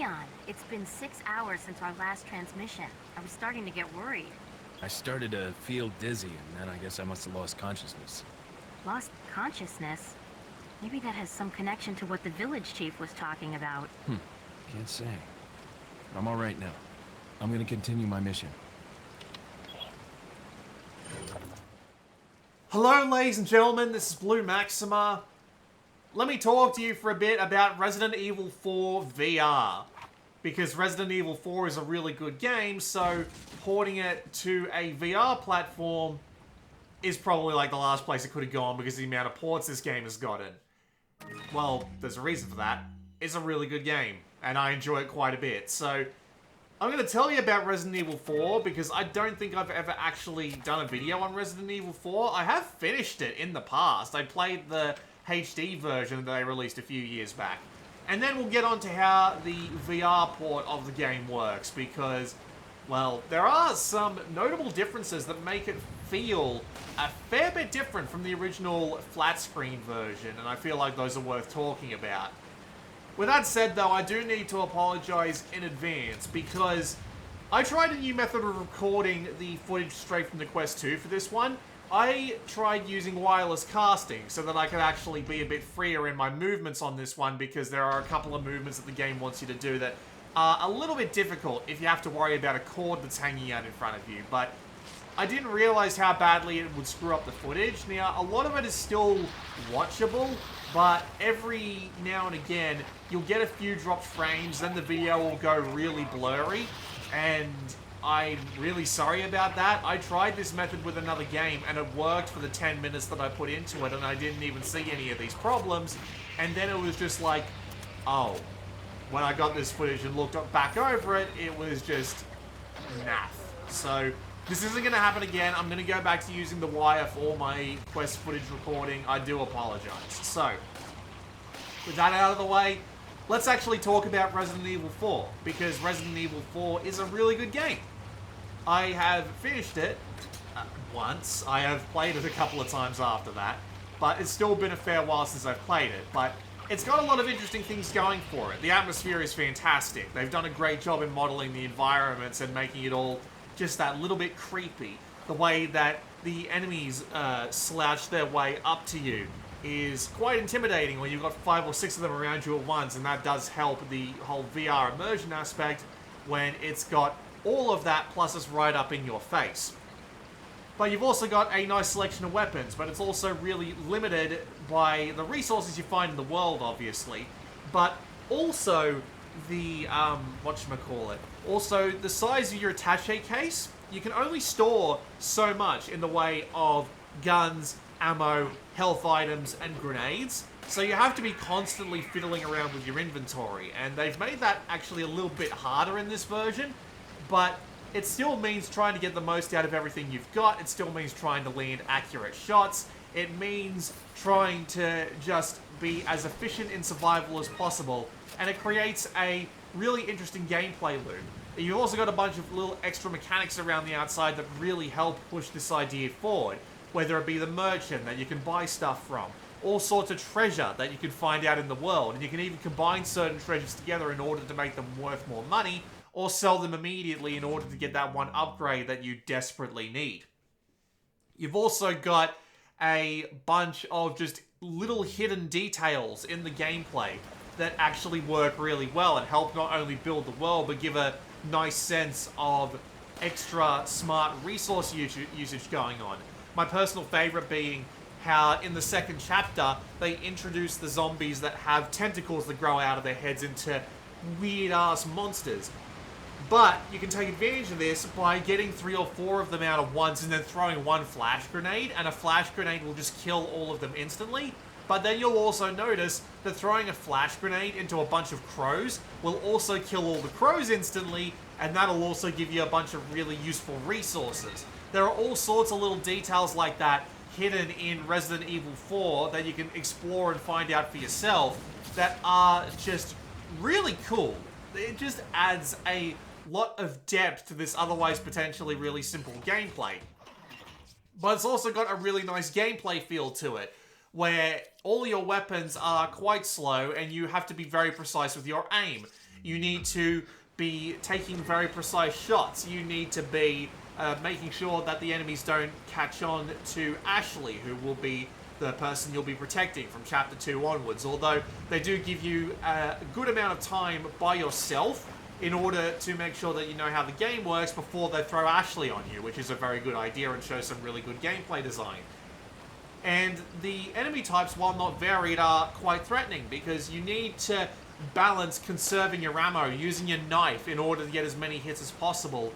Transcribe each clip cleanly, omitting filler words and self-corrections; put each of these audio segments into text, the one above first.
Leon, it's been 6 hours since our last transmission. I was starting to get worried. I started to feel dizzy, and then I guess I must have lost consciousness. Lost consciousness? Maybe that has some connection to what the village chief was talking about. Can't say. I'm alright now. I'm gonna continue my mission. Hello, ladies and gentlemen, this is Blue Maxima. Let me talk to you for a bit about Resident Evil 4 VR. Because Resident Evil 4 is a really good game, so porting it to a VR platform is probably like the last place it could have gone because of the amount of ports this game has gotten. Well, there's a reason for that. It's a really good game, and I enjoy it quite a bit. So, I'm going to tell you about Resident Evil 4 because I don't think I've ever actually done a video on Resident Evil 4. I have finished it in the past. I played the HD version that they released a few years back. And then we'll get on to how the VR port of the game works because, well, there are some notable differences that make it feel a fair bit different from the original flat screen version, and I feel like those are worth talking about. With that said, though, I do need to apologize in advance because I tried a new method of recording the footage straight from the Quest 2 for this one. I tried using wireless casting so that I could actually be a bit freer in my movements on this one because there are a couple of movements that the game wants you to do that are a little bit difficult if you have to worry about a cord that's hanging out in front of you. But I didn't realize how badly it would screw up the footage. Now, a lot of it is still watchable, but every now and again, you'll get a few dropped frames, then the video will go really blurry, and I'm really sorry about that. I tried this method with another game, and it worked for the 10 minutes that I put into it, and I didn't even see any of these problems, and then it was just like, oh, when I got this footage and looked back over it, it was just naff. So, this isn't going to happen again. I'm going to go back to using the wire for all my Quest footage recording. I do apologize. So, with that out of the way, let's actually talk about Resident Evil 4, because Resident Evil 4 is a really good game. I have finished it once. I have played it a couple of times after that, but it's still been a fair while since I've played it. But it's got a lot of interesting things going for it. The atmosphere is fantastic. They've done a great job in modeling the environments and making it all just that little bit creepy. The way that the enemies slouch their way up to you is quite intimidating when you've got 5 or 6 of them around you at once, and that does help the whole VR immersion aspect when it's got all of that plus it's right up in your face. But you've also got a nice selection of weapons, but it's also really limited by the resources you find in the world, obviously, but also the, whatchamacallit, also the size of your attaché case. You can only store so much in the way of guns, ammo, health items, and grenades. So you have to be constantly fiddling around with your inventory, and they've made that actually a little bit harder in this version, but it still means trying to get the most out of everything you've got. It still means trying to land accurate shots. It means trying to just be as efficient in survival as possible, and it creates a really interesting gameplay loop. You've also got a bunch of little extra mechanics around the outside that really help push this idea forward. Whether it be the merchant that you can buy stuff from, all sorts of treasure that you can find out in the world, and you can even combine certain treasures together in order to make them worth more money, or sell them immediately in order to get that one upgrade that you desperately need. You've also got a bunch of just little hidden details in the gameplay that actually work really well and help not only build the world, but give a nice sense of extra smart resource usage going on. My personal favorite being how in the second chapter, they introduce the zombies that have tentacles that grow out of their heads into weird-ass monsters. But you can take advantage of this by getting 3 or 4 of them out at once and then throwing one flash grenade, and a flash grenade will just kill all of them instantly. But then you'll also notice that throwing a flash grenade into a bunch of crows will also kill all the crows instantly, and that'll also give you a bunch of really useful resources. There are all sorts of little details like that hidden in Resident Evil 4 that you can explore and find out for yourself that are just really cool. It just adds a lot of depth to this otherwise potentially really simple gameplay. But it's also got a really nice gameplay feel to it, where all your weapons are quite slow and you have to be very precise with your aim. You need to be taking very precise shots. You need to be making sure that the enemies don't catch on to Ashley, who will be the person you'll be protecting from Chapter 2 onwards. Although they do give you a good amount of time by yourself in order to make sure that you know how the game works before they throw Ashley on you, which is a very good idea and shows some really good gameplay design. And the enemy types, while not varied, are quite threatening because you need to balance conserving your ammo, using your knife in order to get as many hits as possible,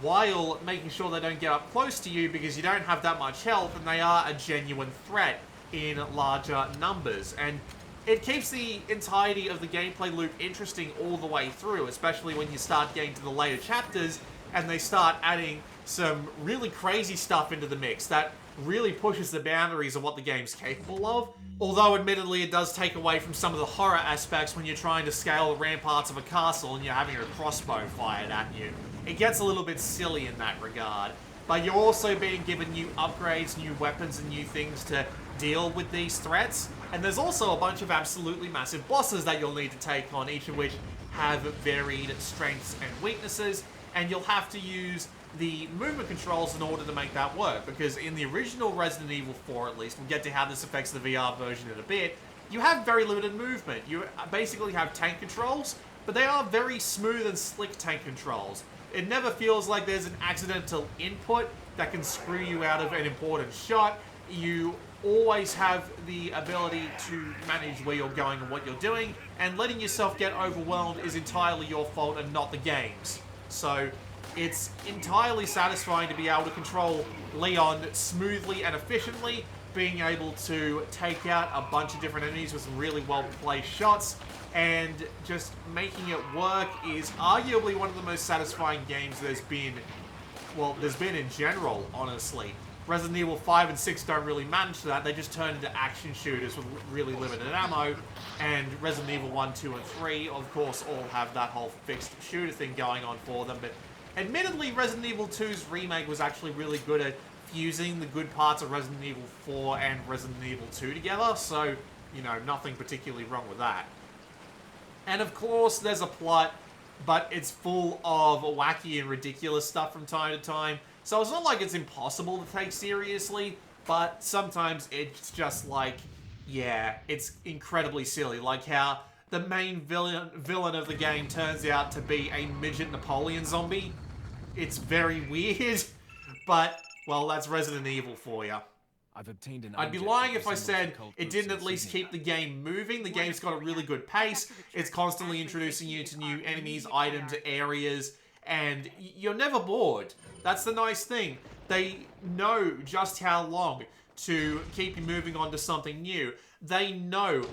while making sure they don't get up close to you because you don't have that much health and they are a genuine threat in larger numbers. And it keeps the entirety of the gameplay loop interesting all the way through, especially when you start getting to the later chapters and they start adding some really crazy stuff into the mix that really pushes the boundaries of what the game's capable of. Although, admittedly, it does take away from some of the horror aspects when you're trying to scale the ramparts of a castle and you're having a crossbow fired at you. It gets a little bit silly in that regard. But you're also being given new upgrades, new weapons, and new things to deal with these threats. And there's also a bunch of absolutely massive bosses that you'll need to take on, each of which have varied strengths and weaknesses. And you'll have to use the movement controls in order to make that work, because in the original Resident Evil 4 at least, we'll get to how this affects the VR version in a bit, you have very limited movement. You basically have tank controls, but they are very smooth and slick tank controls. It never feels like there's an accidental input that can screw you out of an important shot. You always have the ability to manage where you're going and what you're doing, and letting yourself get overwhelmed is entirely your fault and not the game's. So it's entirely satisfying to be able to control Leon smoothly and efficiently, being able to take out a bunch of different enemies with some really well-placed shots, and just making it work is arguably one of the most satisfying games there's been in general, honestly. Resident Evil 5 and 6 don't really manage that. They just turn into action shooters with really limited ammo. And Resident Evil 1, 2, and 3, of course, all have that whole fixed shooter thing going on for them. But admittedly, Resident Evil 2's remake was actually really good at fusing the good parts of Resident Evil 4 and Resident Evil 2 together. So, you know, nothing particularly wrong with that. And of course, there's a plot, but it's full of wacky and ridiculous stuff from time to time. So it's not like it's impossible to take seriously, but sometimes it's just like, yeah, it's incredibly silly. Like how the main villain of the game turns out to be a midget Napoleon zombie. It's very weird, but, well, that's Resident Evil for you. I'd be lying if I said it didn't at least keep the game moving. The game's got a really good pace. It's constantly introducing you to new enemies, items, areas, and you're never bored. That's the nice thing. They know just how long to keep you moving on to something new. They know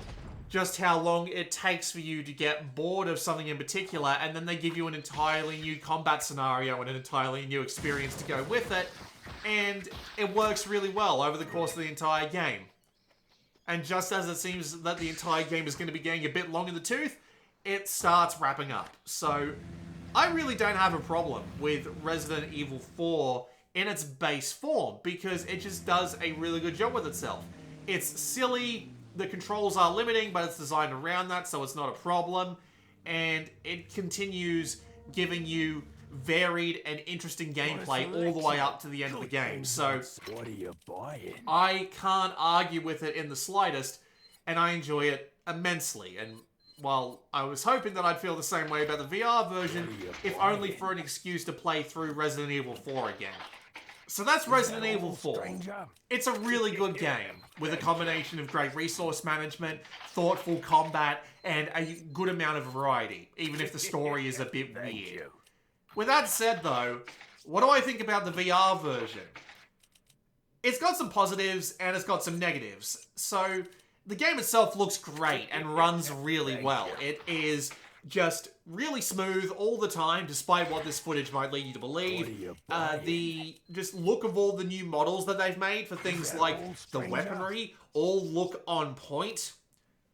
just how long it takes for you to get bored of something in particular, and then they give you an entirely new combat scenario and an entirely new experience to go with it. And it works really well over the course of the entire game. And just as it seems that the entire game is going to be getting a bit long in the tooth, it starts wrapping up. So, I really don't have a problem with Resident Evil 4 in its base form, because it just does a really good job with itself. It's silly, the controls are limiting, but it's designed around that, so it's not a problem. And it continues giving you varied and interesting gameplay all the way up to the end of the game. So, what are you buying? I can't argue with it in the slightest, and I enjoy it immensely. And, well, I was hoping that I'd feel the same way about the VR version, if only for an excuse to play through Resident Evil 4 again. So that's Resident Evil 4. It's a really good game, with a combination of great resource management, thoughtful combat, and a good amount of variety, even if the story is a bit weird. With that said, though, what do I think about the VR version? It's got some positives, and it's got some negatives. So, the game itself looks great and runs really well. It is just really smooth all the time, despite what this footage might lead you to believe. The just look of all the new models that they've made for things like the weaponry all look on point.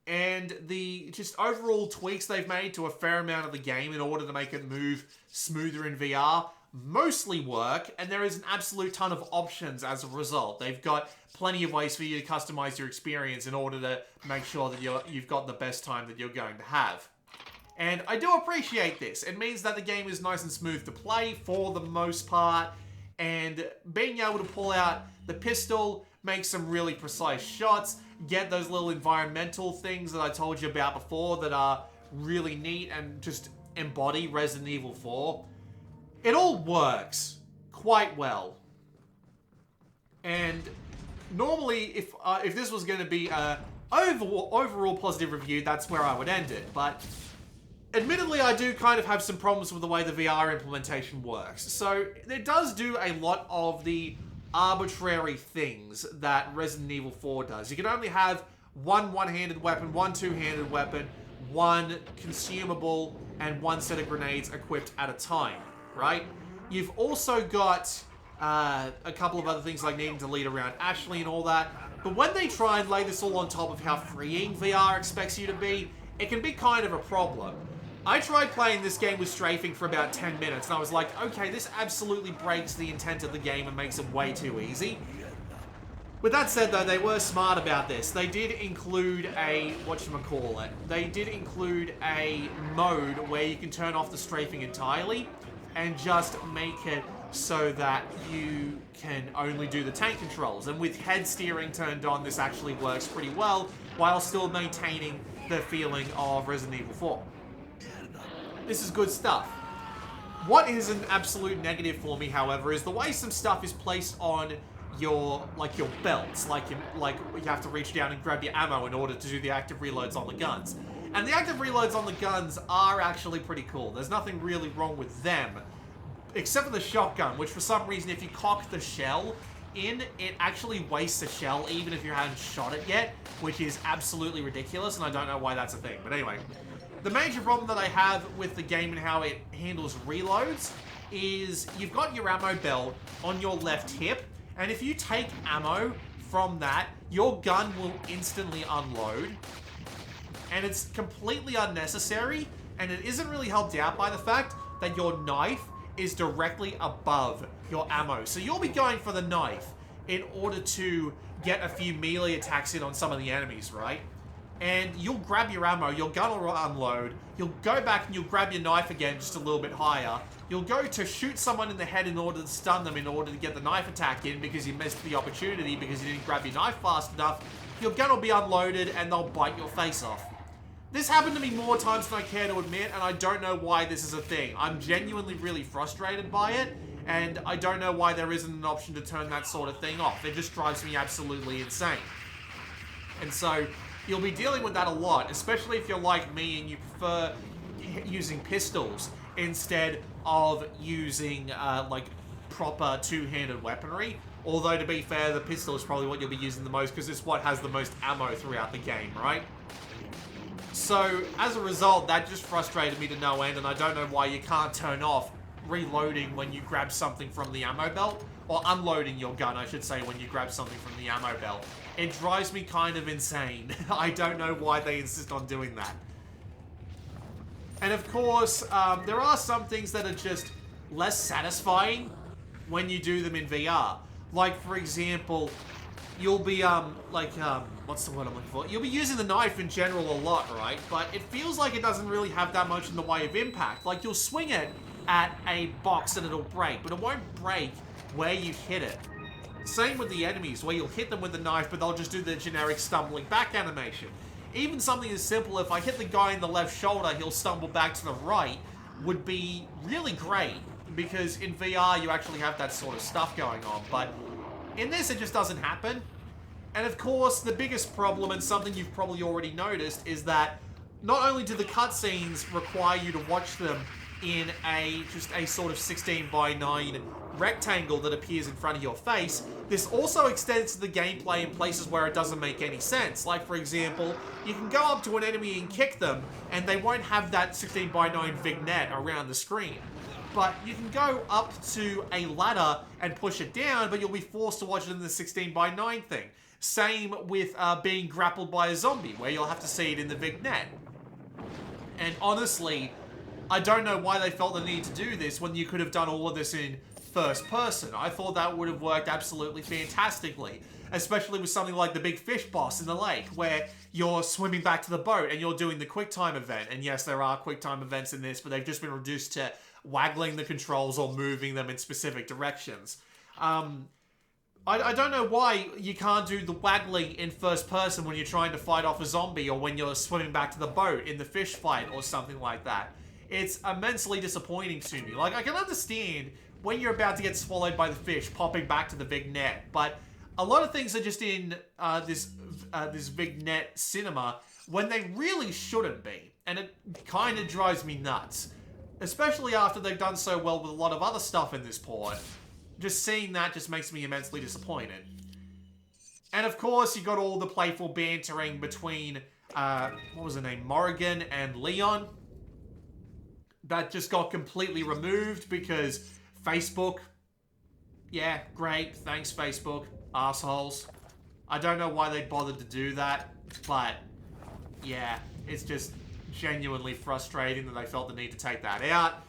And the just overall tweaks they've made to a fair amount of the game in order to make it move smoother in VR mostly work, and there is an absolute ton of options as a result. They've got plenty of ways for you to customize your experience in order to make sure that you've got the best time that you're going to have. And I do appreciate this. It means that the game is nice and smooth to play for the most part. And being able to pull out the pistol, make some really precise shots, get those little environmental things that I told you about before that are really neat and just embody Resident Evil 4. It all works quite well. And normally, if this was going to be a overall positive review, that's where I would end it. But admittedly, I do kind of have some problems with the way the VR implementation works. So it does do a lot of the arbitrary things that Resident Evil 4 does. You can only have one one-handed weapon, one two-handed weapon, one consumable, and one set of grenades equipped at a time, right? You've also got a couple of other things like needing to lead around Ashley and all that. But when they try and lay this all on top of how freeing VR expects you to be, it can be kind of a problem. I tried playing this game with strafing for about 10 minutes, and I was like, okay, this absolutely breaks the intent of the game and makes it way too easy. With that said, though, they were smart about this. They did include a, whatchamacallit, they did include a mode where you can turn off the strafing entirely and just make it so that you can only do the tank controls. And with head steering turned on, this actually works pretty well, while still maintaining the feeling of Resident Evil 4. This is good stuff. What is an absolute negative for me, however, is the way some stuff is placed on your belts. Like you have to reach down and grab your ammo in order to do the active reloads on the guns. And the active reloads on the guns are actually pretty cool. There's nothing really wrong with them, except for the shotgun, which for some reason, if you cock the shell in, it actually wastes a shell even if you haven't shot it yet, which is absolutely ridiculous, and I don't know why that's a thing. But anyway, the major problem that I have with the game and how it handles reloads is you've got your ammo belt on your left hip, and if you take ammo from that, your gun will instantly unload, and it's completely unnecessary, and it isn't really helped out by the fact that your knife is directly above your ammo. So you'll be going for the knife in order to get a few melee attacks in on some of the enemies, right? And you'll grab your ammo, your gun will unload, you'll go back and you'll grab your knife again just a little bit higher. You'll go to shoot someone in the head in order to stun them in order to get the knife attack in because you missed the opportunity because you didn't grab your knife fast enough. Your gun will be unloaded and they'll bite your face off. This happened to me more times than I care to admit, and I don't know why this is a thing. I'm genuinely really frustrated by it, and I don't know why there isn't an option to turn that sort of thing off. It just drives me absolutely insane. And so, you'll be dealing with that a lot, especially if you're like me and you prefer using pistols instead of using, like, proper two-handed weaponry. Although, to be fair, the pistol is probably what you'll be using the most because it's what has the most ammo throughout the game, right? So, as a result, that just frustrated me to no end, and I don't know why you can't turn off reloading when you grab something from the ammo belt, or unloading your gun, I should say, when you grab something from the ammo belt. It drives me kind of insane. I don't know why they insist on doing that. And of course, there are some things that are just less satisfying when you do them in VR. Like, for example, you'll be, what's the word I'm looking for? You'll be using the knife in general a lot, right? But it feels like it doesn't really have that much in the way of impact. Like, you'll swing it at a box and it'll break, but it won't break where you hit it. Same with the enemies, where you'll hit them with the knife, but they'll just do the generic stumbling back animation. Even something as simple, if I hit the guy in the left shoulder, he'll stumble back to the right, would be really great, because in VR, you actually have that sort of stuff going on, but in this, it just doesn't happen. And of course, the biggest problem, and something you've probably already noticed, is that not only do the cutscenes require you to watch them in just a sort of 16:9 rectangle that appears in front of your face, this also extends to the gameplay in places where it doesn't make any sense. Like, for example, you can go up to an enemy and kick them, and they won't have that 16:9 vignette around the screen. But you can go up to a ladder and push it down, but you'll be forced to watch it in the 16:9 thing. Same with being grappled by a zombie, where you'll have to see it in the vignette. And honestly, I don't know why they felt the need to do this when you could have done all of this in first person. I thought that would have worked absolutely fantastically, especially with something like the big fish boss in the lake, where you're swimming back to the boat and you're doing the QuickTime event. And yes, there are QuickTime events in this, but they've just been reduced to waggling the controls or moving them in specific directions. I don't know why you can't do the waggling in first person when you're trying to fight off a zombie or when you're swimming back to the boat in the fish fight or something like that. It's immensely disappointing to me. Like, I can understand when you're about to get swallowed by the fish, popping back to the big net, but a lot of things are just in this big net cinema when they really shouldn't be, and it kind of drives me nuts. Especially after they've done so well with a lot of other stuff in this port. Just seeing that just makes me immensely disappointed. And of course, you got all the playful bantering between, what was her name, Morrigan and Leon. That just got completely removed because Facebook. Yeah, great, thanks Facebook, assholes. I don't know why they bothered to do that, but yeah, it's just genuinely frustrating that they felt the need to take that out.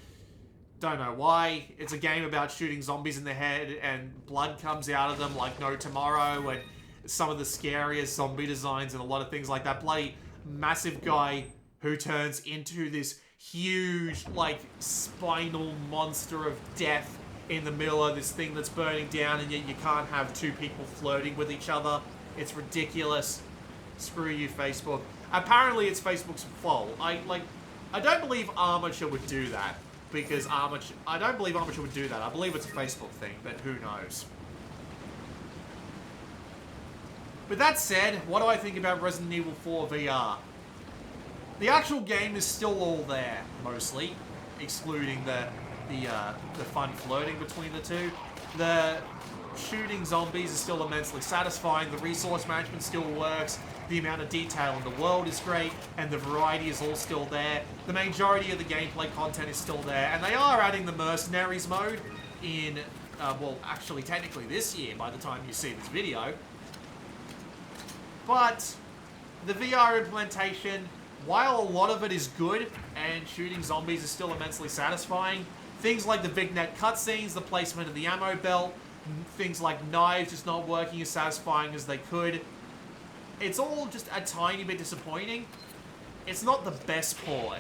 Don't know why. It's a game about shooting zombies in the head and blood comes out of them like no tomorrow, and some of the scariest zombie designs and a lot of things like that. Bloody massive guy who turns into this huge, like, spinal monster of death in the middle of this thing that's burning down, and yet you can't have two people flirting with each other. It's ridiculous. Screw you, Facebook. Apparently it's Facebook's fault. I don't believe Armature would do that. Because I don't believe Armature would do that. I believe it's a Facebook thing, but who knows. With that said, what do I think about Resident Evil 4 VR? The actual game is still all there, mostly. Excluding the fun flirting between the two. The shooting zombies is still immensely satisfying. The resource management still works. The amount of detail in the world is great, and the variety is all still there. The majority of the gameplay content is still there, and they are adding the Mercenaries mode in, well, actually, technically this year by the time you see this video. But the VR implementation, while a lot of it is good, and shooting zombies is still immensely satisfying, things like the big net cutscenes, the placement of the ammo belt, things like knives just not working as satisfying as they could, it's all just a tiny bit disappointing. It's not the best port.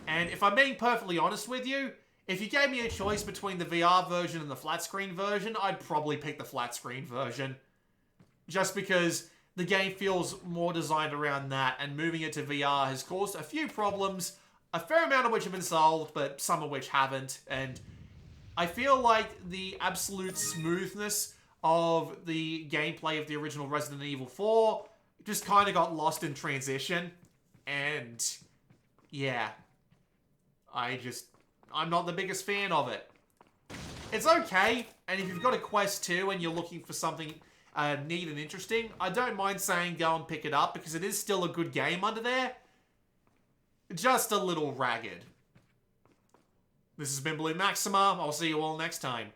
And if I'm being perfectly honest with you, if you gave me a choice between the VR version and the flat screen version, I'd probably pick the flat screen version. Just because the game feels more designed around that, and moving it to VR has caused a few problems, a fair amount of which have been solved, but some of which haven't. And I feel like the absolute smoothness of the gameplay of the original Resident Evil 4 just kind of got lost in transition, and yeah, I'm not the biggest fan of it. It's okay, and if you've got a Quest 2 and you're looking for something neat and interesting, I don't mind saying go and pick it up, because it is still a good game under there, just a little ragged. This has been Blue Maxima. I'll see you all next time.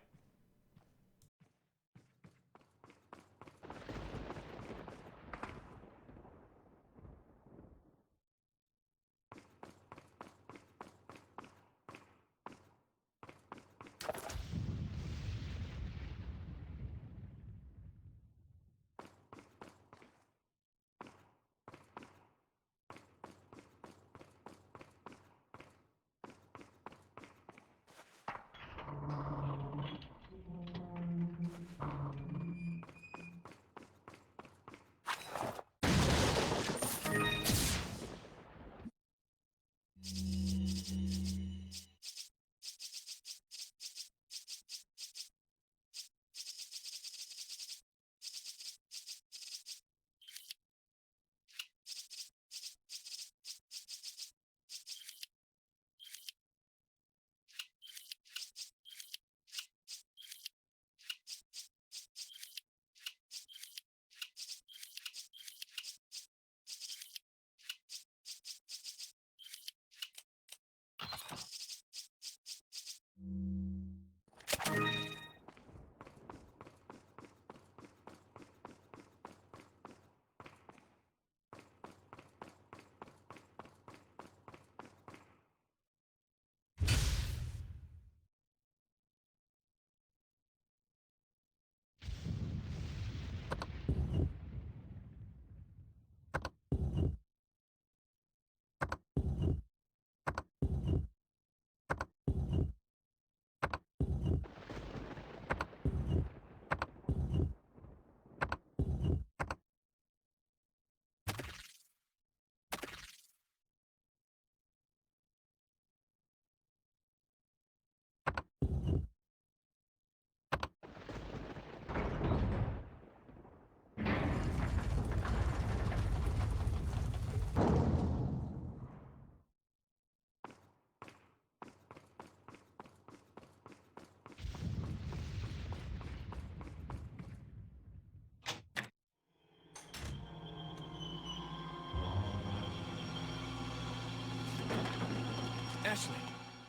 Ashley!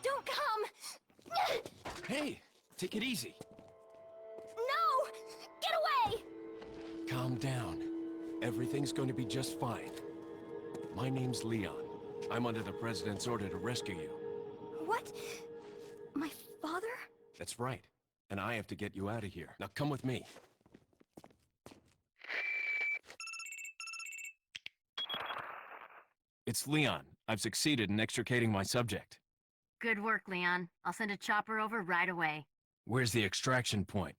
Don't come! Hey! Take it easy. No! Get away! Calm down. Everything's going to be just fine. My name's Leon. I'm under the President's order to rescue you. What? My father? That's right. And I have to get you out of here. Now come with me. It's Leon. I've succeeded in extricating my subject. Good work, Leon. I'll send a chopper over right away. Where's the extraction point?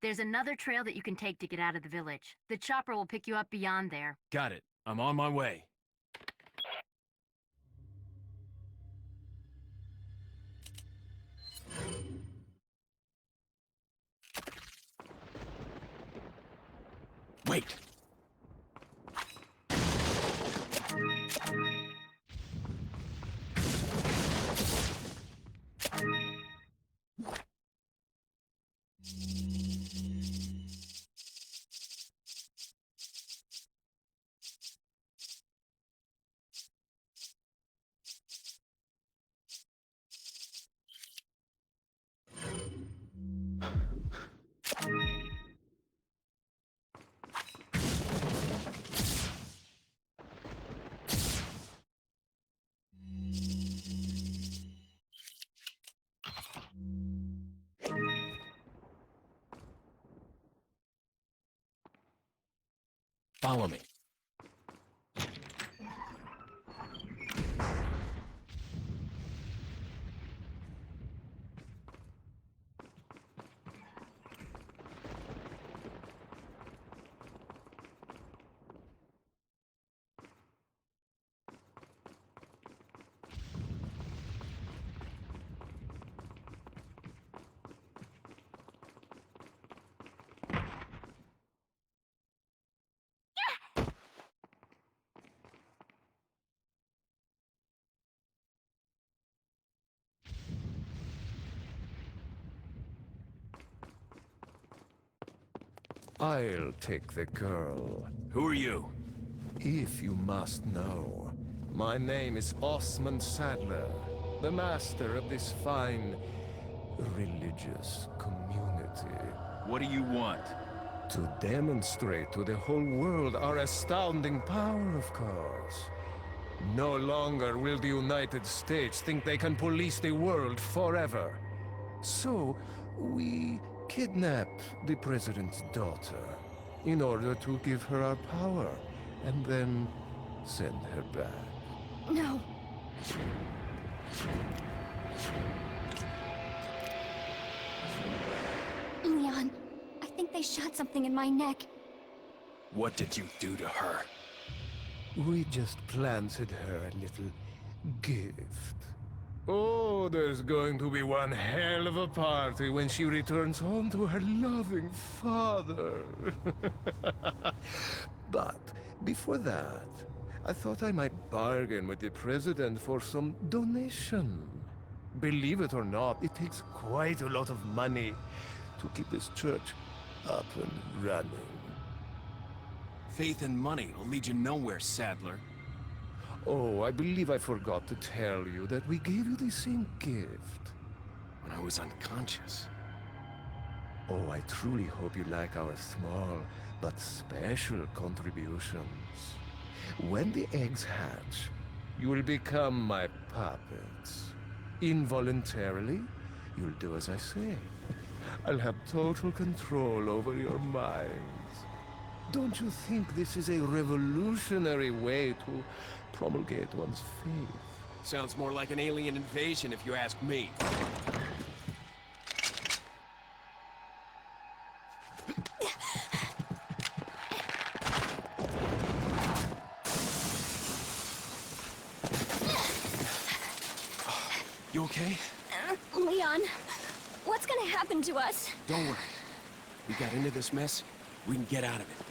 There's another trail that you can take to get out of the village. The chopper will pick you up beyond there. Got it. I'm on my way. Wait! Follow me. I'll take the girl, Who are you? if you must know. My name is Osmond Sadler, the master of this fine, religious community. What do you want? To demonstrate to the whole world our astounding power, of course. No longer will the United States think they can police the world forever. So, we kidnap the president's daughter in order to give her our power and then send her back. No. Leon, I think they shot something in my neck. What did you do to her? We just planted her a little gift. Oh, there's going to be one hell of a party when she returns home to her loving father. But before that, I thought I might bargain with the president for some donation. Believe it or not, it takes quite a lot of money to keep this church up and running. Faith and money will lead you nowhere, Sadler. Oh, I believe I forgot to tell you that we gave you the same gift. When I was unconscious. Oh, I truly hope you like our small but special contributions. When the eggs hatch, you will become my puppets. Involuntarily, you'll do as I say. I'll have total control over your minds. Don't you think this is a revolutionary way to promulgate one's faith? Sounds more like an alien invasion if you ask me. You okay? Leon, what's gonna happen to us? Don't worry. We got into this mess, we can get out of it.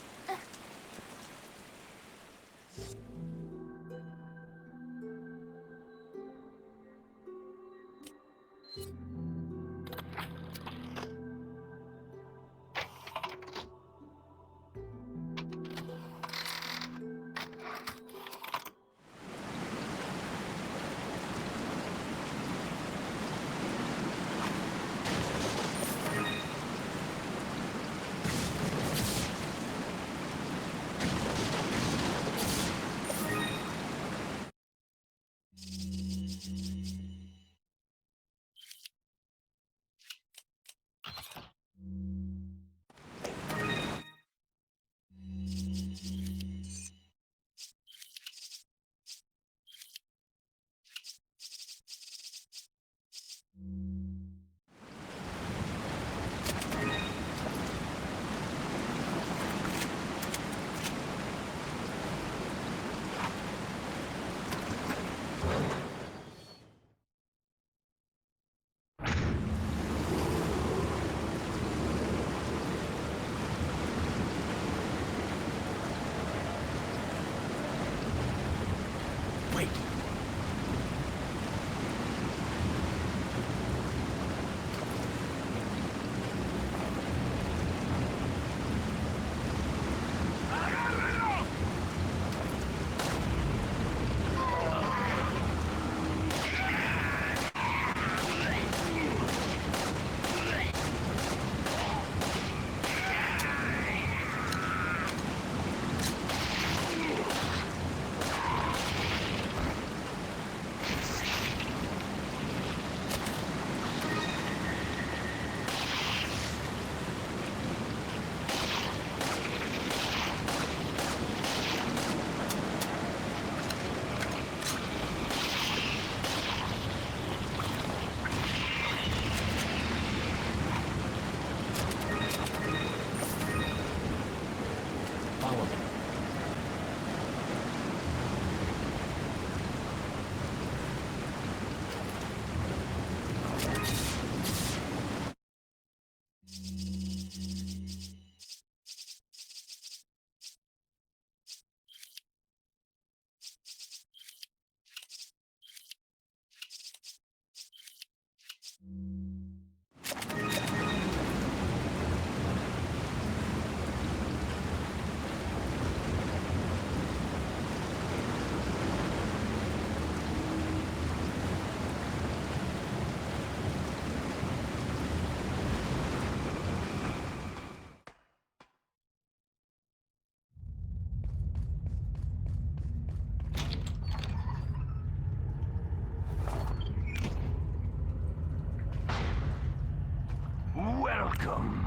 Welcome.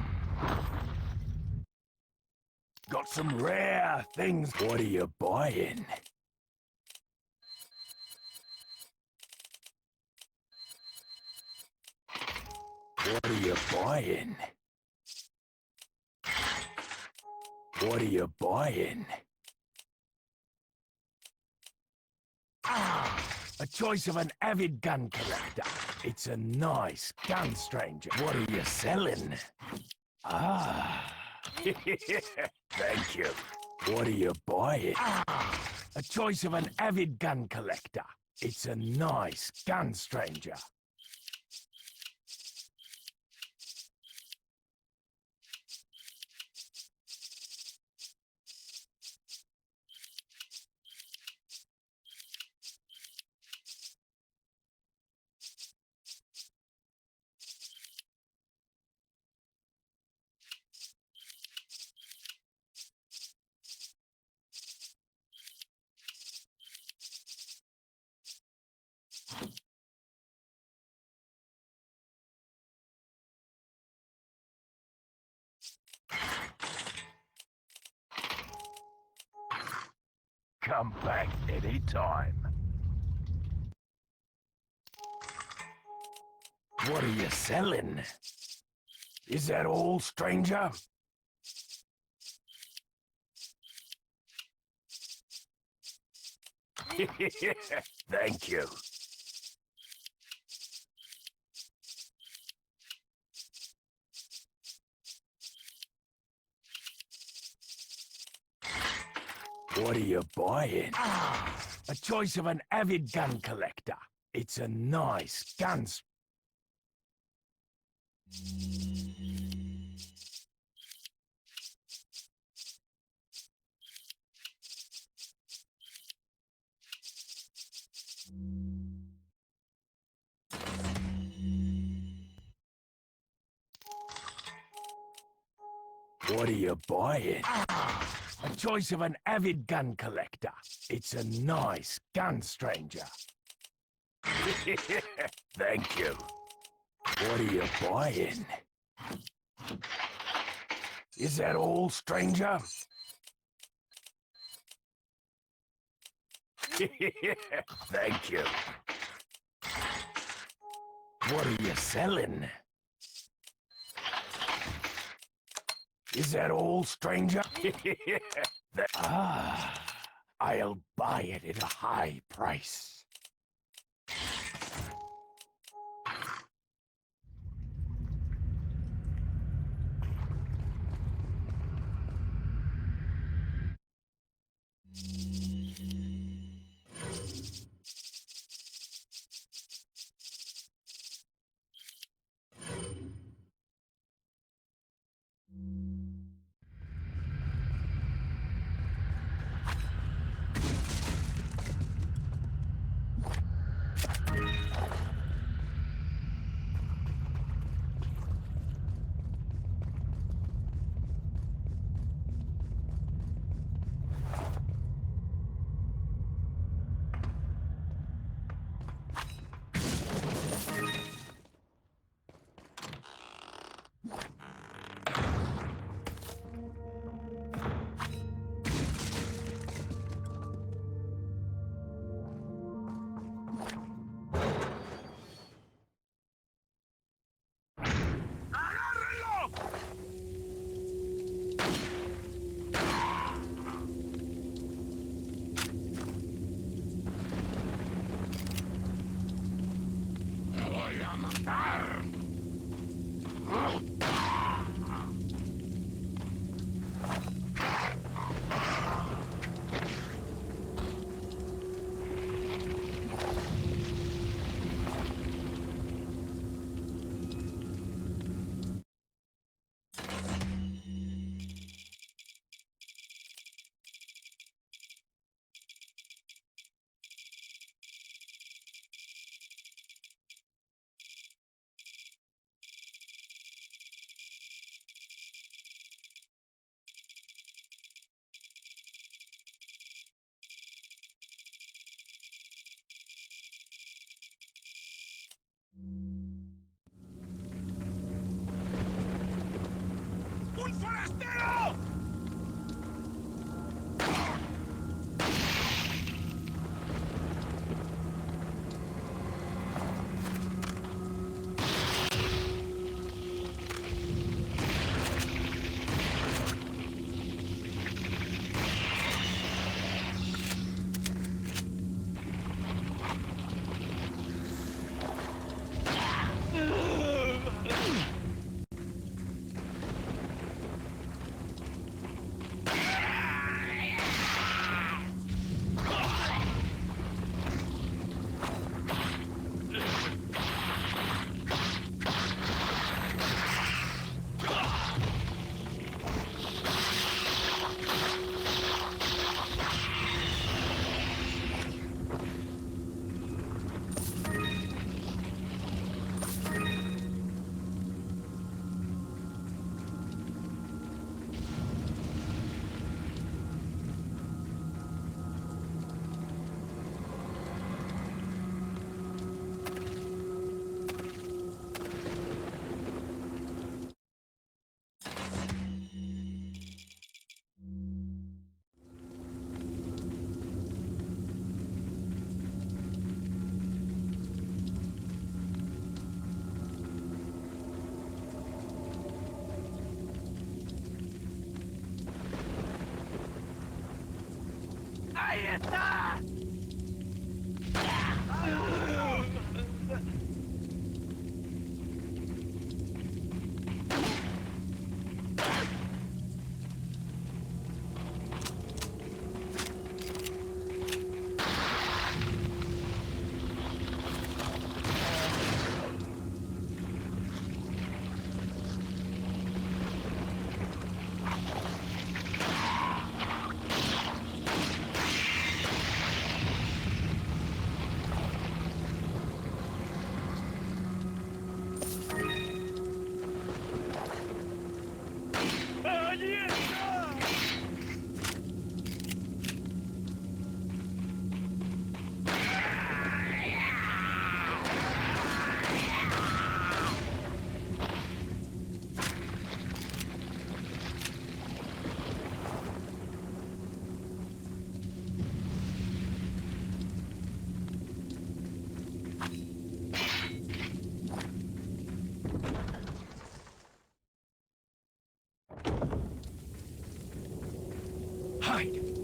Got some rare things. What are you buying? What are you buying? What are you buying? Ah, a choice of an avid gun collector. It's a nice gun, stranger. What are you selling? Ah, thank you. What are you buying? Ah, a choice of an avid gun collector. It's a nice gun, stranger. Come back anytime. What are you selling? Is that all, stranger? Thank you. What are you buying? Ah, a choice of an avid gun collector. It's a nice gun. What are you buying? Ah, a choice of an avid gun collector. It's a nice gun, stranger. Thank you. What are you buying? Is that all, stranger? Thank you. What are you selling? Is that all, stranger? Ah, I'll buy it at a high price. Hide!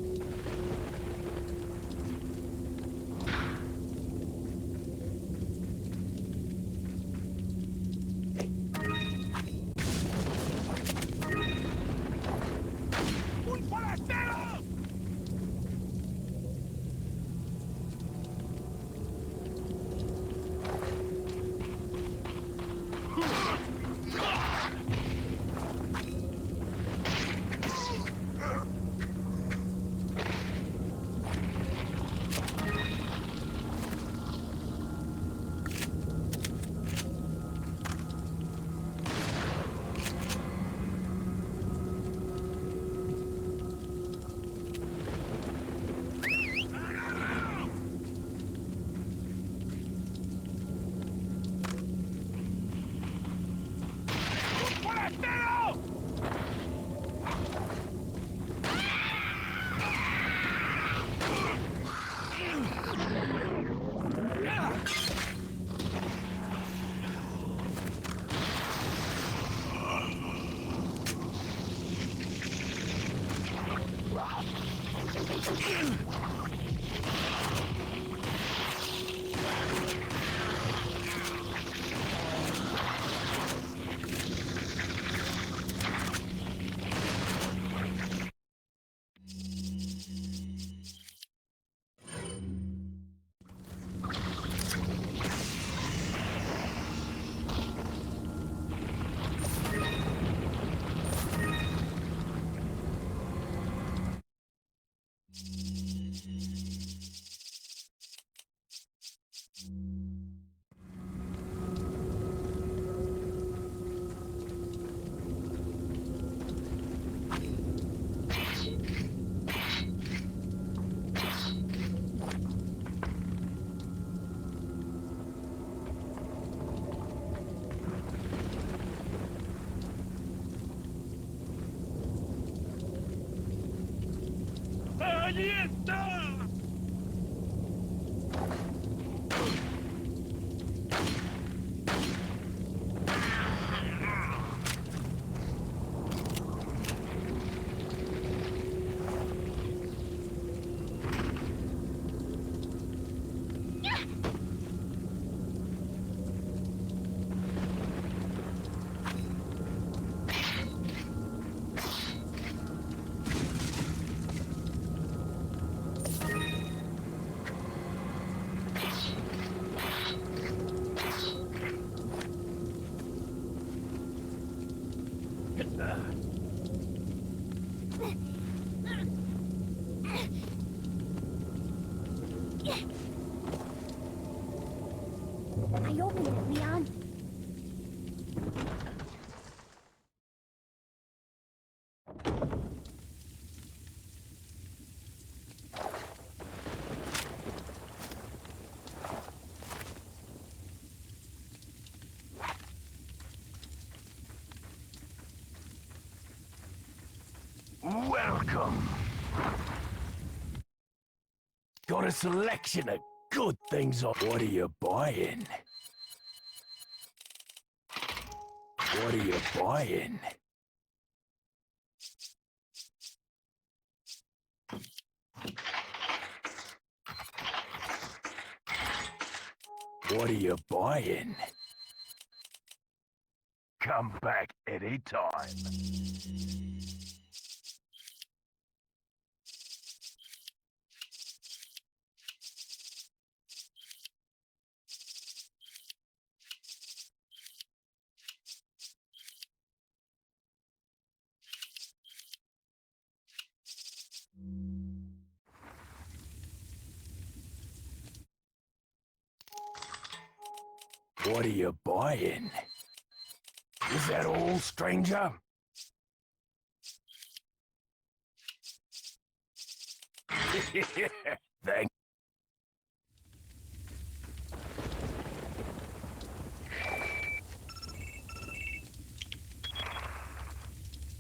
I opened it, Leon. Welcome. Got a selection of good things on. What are you buying? What are you buying? What are you buying? Come back anytime. What are you buying? Is that all, stranger? Thank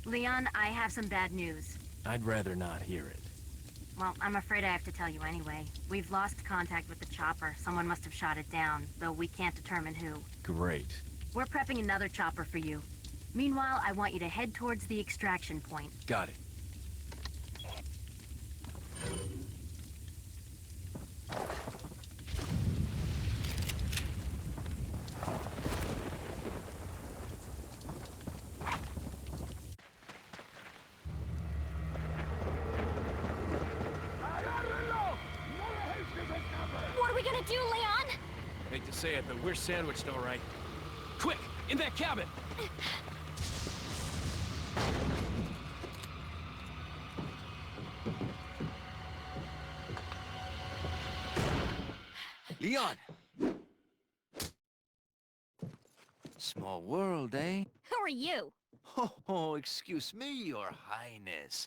Leon, I have some bad news. I'd rather not hear it. Well, I'm afraid I have to tell you anyway. We've lost contact with the chopper. Someone must have shot it down, though we can't determine who. Great. We're prepping another chopper for you. Meanwhile, I want you to head towards the extraction point. Got it. What are we gonna do, Leon? Hate to say it, but we're sandwiched all right. Quick! In that cabin! Leon! Small world, eh? Who are you? Oh, excuse me, Your Highness.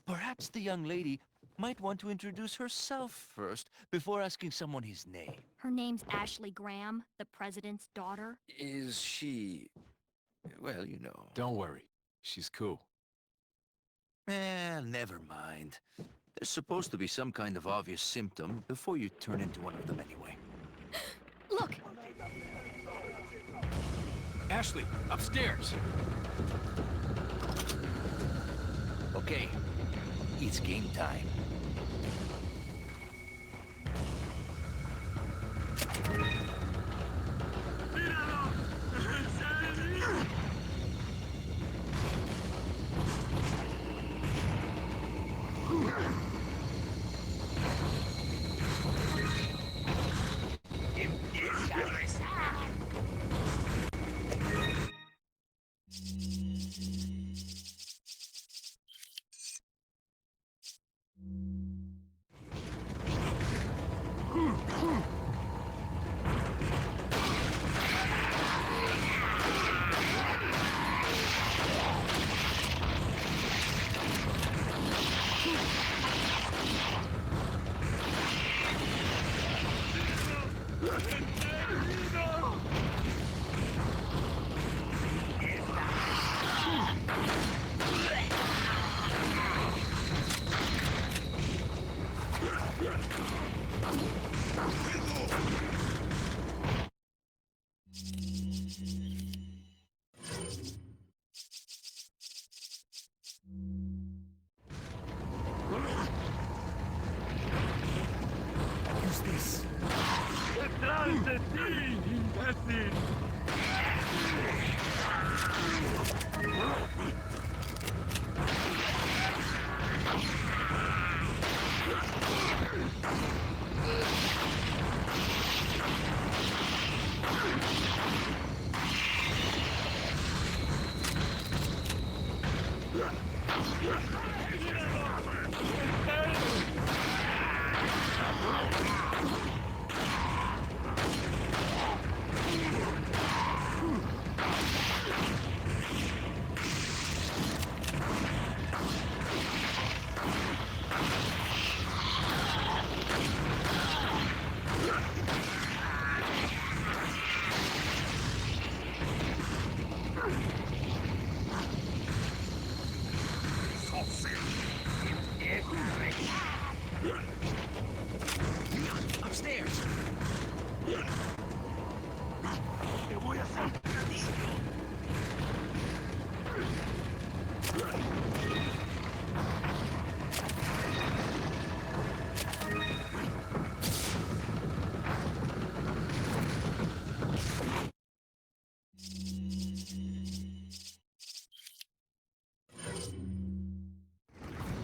Perhaps the young lady might want to introduce herself first before asking someone his name. Her name's Ashley Graham, the president's daughter. Is she... well, you know. Don't worry. She's cool. Never mind. There's supposed to be some kind of obvious symptom before you turn into one of them anyway. Look! Ashley, upstairs! Okay, it's game time. Who's this? Upstairs!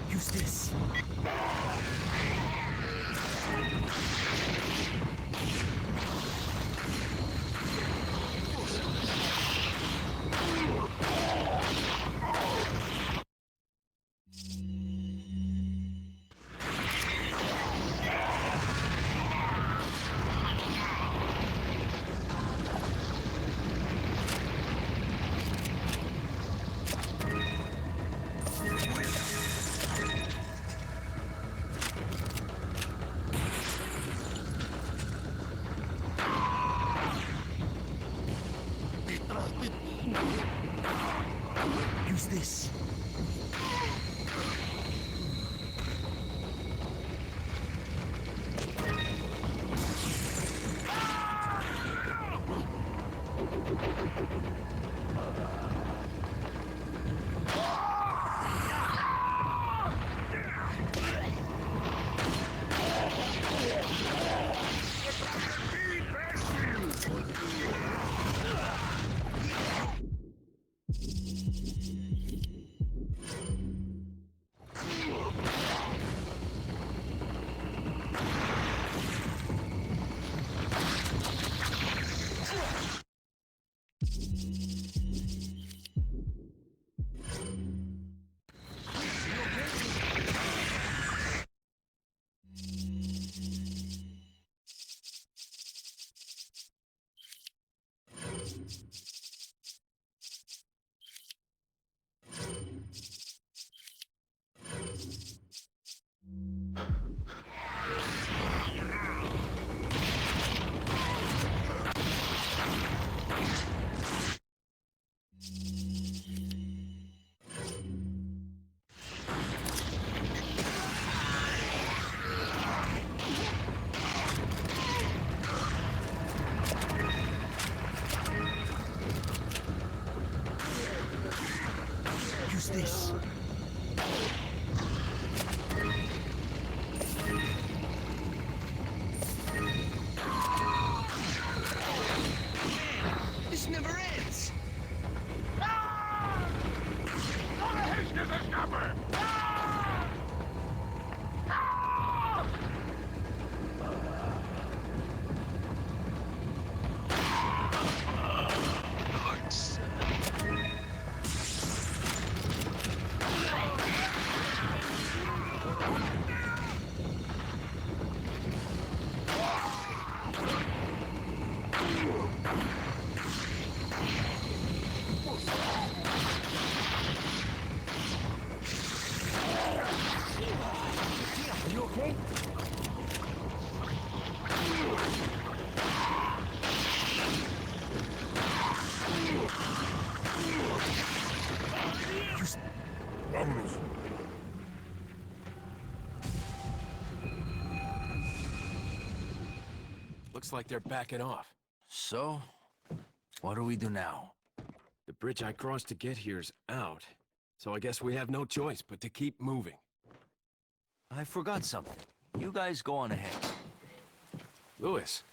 Use this. Use this. Use this. This never ends. You okay? Looks like they're backing off. So, what do we do now? The bridge I crossed to get here's out, so I guess we have no choice but to keep moving. I forgot something. You guys go on ahead. Louis,